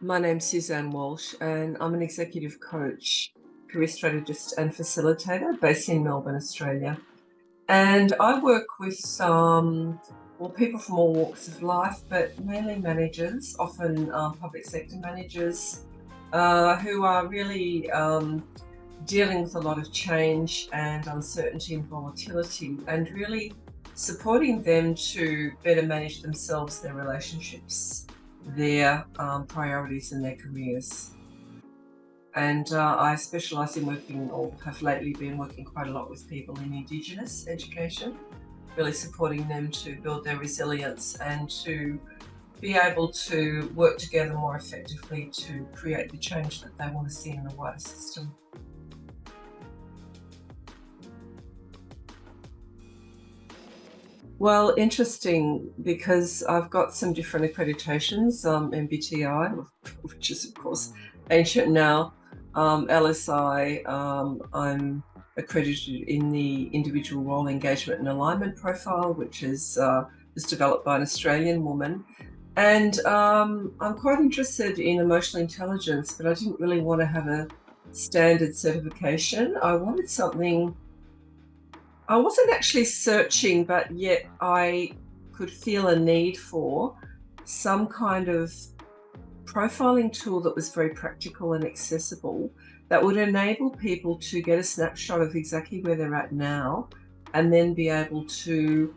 My name's Suzanne Walshe, and I'm an executive coach, career strategist, and facilitator based in Melbourne, Australia. And I work with people from all walks of life, but mainly managers, often public sector managers, who are really dealing with a lot of change and uncertainty and volatility, and really supporting them to better manage themselves, their relationships, their priorities and their careers. And I specialise in working, or have lately been working quite a lot with people in Indigenous education, really supporting them to build their resilience and to be able to work together more effectively to create the change that they want to see in the wider system. Well, interesting, because I've got some different accreditations, MBTI, which is of course ancient now, LSI, I'm accredited in the individual role engagement and alignment profile, which was developed by an Australian woman. And I'm quite interested in emotional intelligence, but I didn't really want to have a standard certification. I wanted something. I wasn't actually searching, but yet I could feel a need for some kind of profiling tool that was very practical and accessible, that would enable people to get a snapshot of exactly where they're at now, and then be able to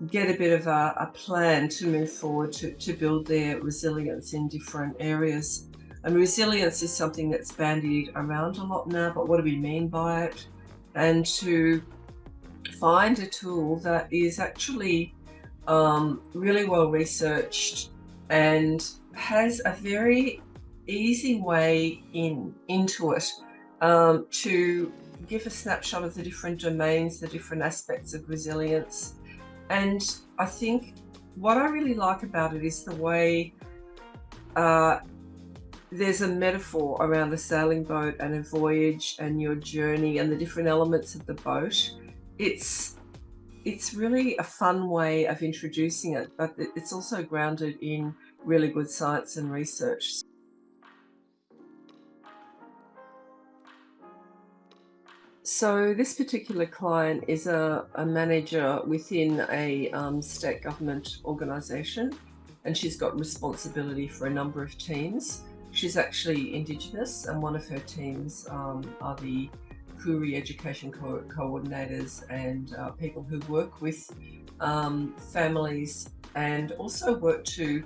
get a bit of a plan to move forward to build their resilience in different areas. And resilience is something that's bandied around a lot now, but what do we mean by it? And to find a tool that is actually really well researched and has a very easy way into it, to give a snapshot of the different domains, the different aspects of resilience. And I think what I really like about it is the way there's a metaphor around a sailing boat and a voyage and your journey and the different elements of the boat. It's really a fun way of introducing it, but it's also grounded in really good science and research. So this particular client is a manager within a state government organisation, and she's got responsibility for a number of teams. She's actually Indigenous, and one of her teams are the PRI education coordinators and people who work with families, and also work to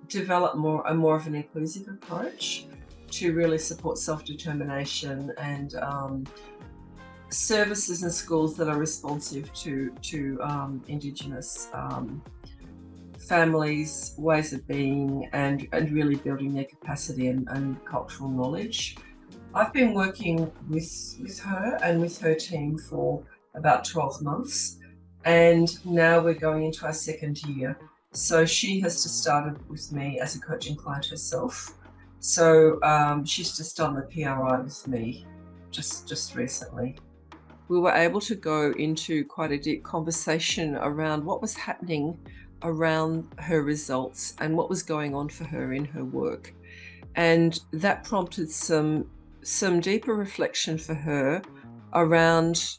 develop more of an inclusive approach to really support self-determination and services and schools that are responsive to Indigenous families' ways of being, and really building their capacity and cultural knowledge. I've been working with her and with her team for about 12 months, and now we're going into our second year. So she has just started with me as a coaching client herself. So she's just done the PRI with me just recently. We were able to go into quite a deep conversation around what was happening around her results and what was going on for her in her work. And that prompted some deeper reflection for her around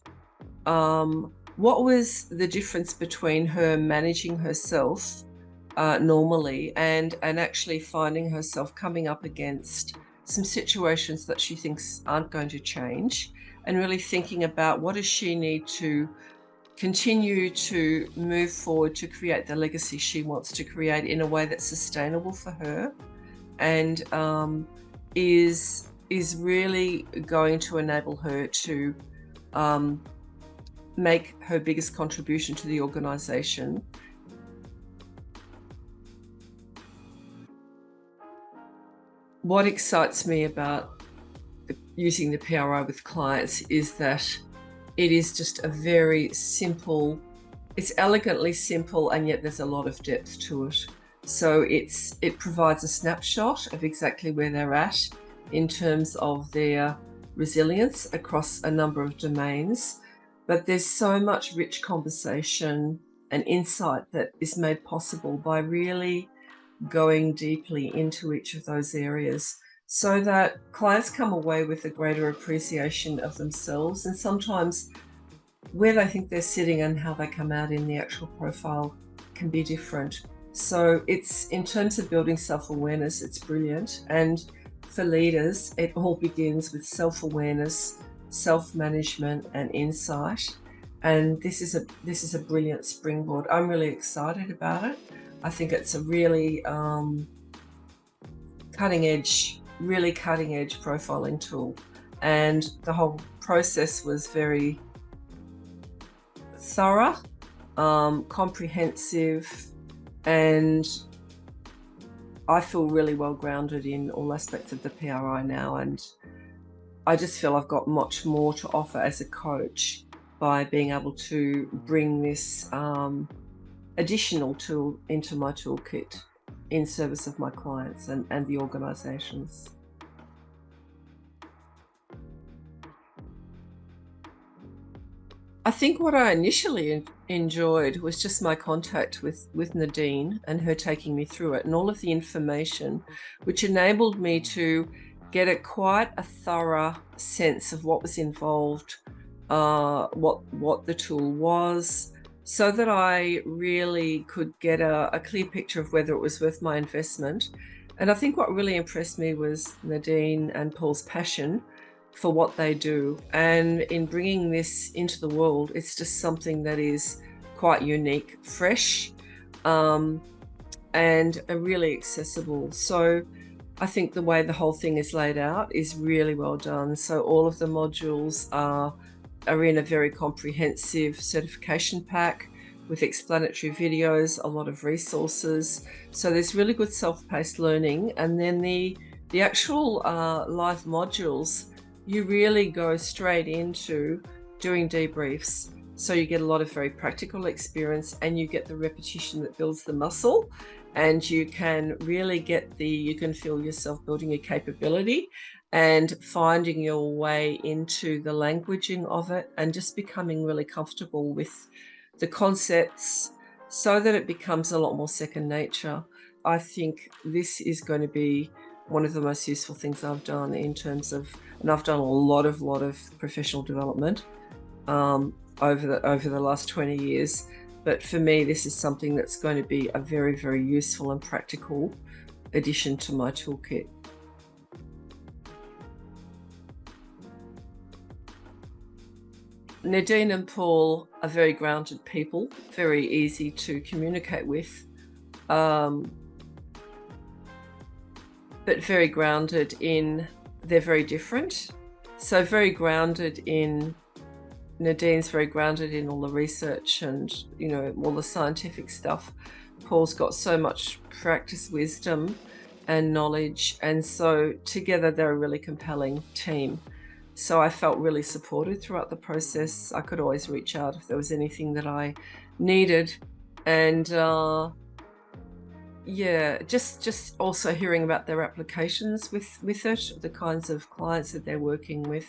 what was the difference between her managing herself normally and actually finding herself coming up against some situations that she thinks aren't going to change, and really thinking about what does she need to continue to move forward to create the legacy she wants to create in a way that's sustainable for her, and is really going to enable her to make her biggest contribution to the organisation. What excites me about using the PRI with clients is that it is just a very simple, it's elegantly simple, and yet there's a lot of depth to it. So it provides a snapshot of exactly where they're at in terms of their resilience across a number of domains. But there's so much rich conversation and insight that is made possible by really going deeply into each of those areas, so that clients come away with a greater appreciation of themselves, and sometimes where they think they're sitting and how they come out in the actual profile can be different. So it's, in terms of building self-awareness, it's brilliant. And for leaders, it all begins with self-awareness, self-management and insight. And this is a brilliant springboard. I'm really excited about it. I think it's a really cutting edge profiling tool. And the whole process was very thorough, comprehensive, and I feel really well grounded in all aspects of the PRI now, and I just feel I've got much more to offer as a coach by being able to bring this additional tool into my toolkit in service of my clients and the organisations. I think what I initially enjoyed was just my contact with Nadine and her taking me through it, and all of the information, which enabled me to get quite a thorough sense of what was involved, what the tool was, so that I really could get a clear picture of whether it was worth my investment. And I think what really impressed me was Nadine and Paul's passion for what they do, and in bringing this into the world, it's just something that is quite unique, fresh, and really accessible. So I think the way the whole thing is laid out is really well done. So all of the modules are in a very comprehensive certification pack with explanatory videos, a lot of resources. So there's really good self-paced learning, and then the actual live modules, you really go straight into doing debriefs. So you get a lot of very practical experience, and you get the repetition that builds the muscle, and you can really you can feel yourself building your capability and finding your way into the languaging of it, and just becoming really comfortable with the concepts so that it becomes a lot more second nature. I think this is going to be one of the most useful things I've done in terms of, and I've done a lot of professional development over the last 20 years. But for me, this is something that's going to be a very, very useful and practical addition to my toolkit. Nadine and Paul are very grounded people, very easy to communicate with, but very grounded in, they're very different. So very grounded in, Nadine's very grounded in all the research and, you know, all the scientific stuff. Paul's got so much practice wisdom and knowledge, and so together they're a really compelling team. So I felt really supported throughout the process. I could always reach out if there was anything that I needed. And yeah, just also hearing about their applications with it, the kinds of clients that they're working with.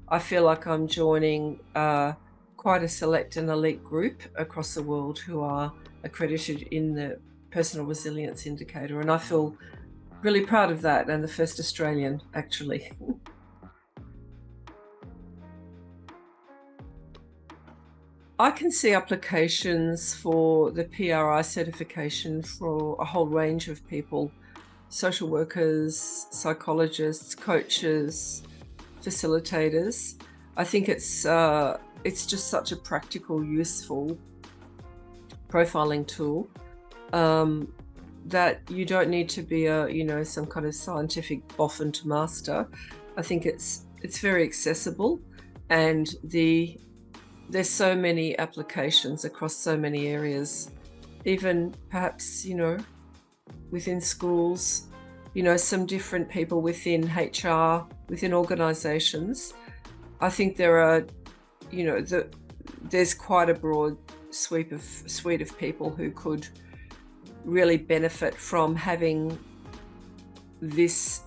I feel like I'm joining quite a select and elite group across the world who are accredited in the Personal Resilience Indicator, and I feel really proud of that, and the first Australian, actually. I can see applications for the PRI certification for a whole range of people: social workers, psychologists, coaches, facilitators. I think it's just such a practical, useful profiling tool that you don't need to be some kind of scientific boffin to master. I think it's very accessible, and there's so many applications across so many areas, even perhaps, within schools, some different people within HR, within organizations. I think there are, there's quite a broad suite of people who could really benefit from having this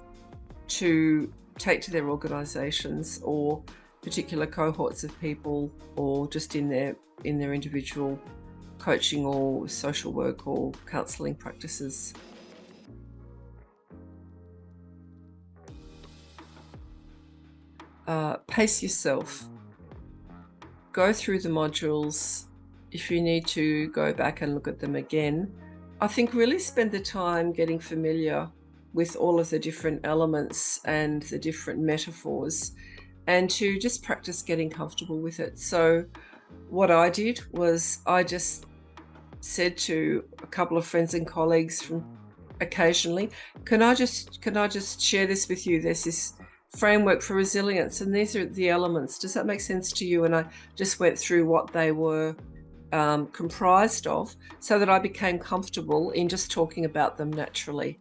to take to their organizations, or particular cohorts of people, or just in their individual coaching or social work or counselling practices. pace yourself, go through the modules. If you need to go back and look at them again, I think really spend the time getting familiar with all of the different elements and the different metaphors, and to just practice getting comfortable with it. So what I did was I just said to a couple of friends and colleagues from occasionally, can I just share this with you? There's this framework for resilience, and these are the elements. Does that make sense to you? And I just went through what they were comprised of, so that I became comfortable in just talking about them naturally,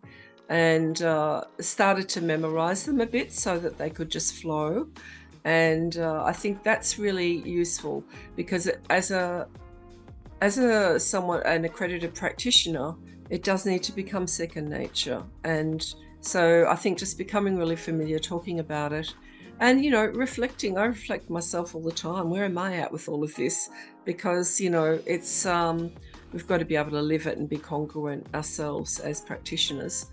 and started to memorize them a bit so that they could just flow. And I think that's really useful, because an accredited practitioner, it does need to become second nature. And so I think just becoming really familiar, talking about it, and reflecting. I reflect myself all the time. Where am I at with all of this? Because it's we've got to be able to live it and be congruent ourselves as practitioners.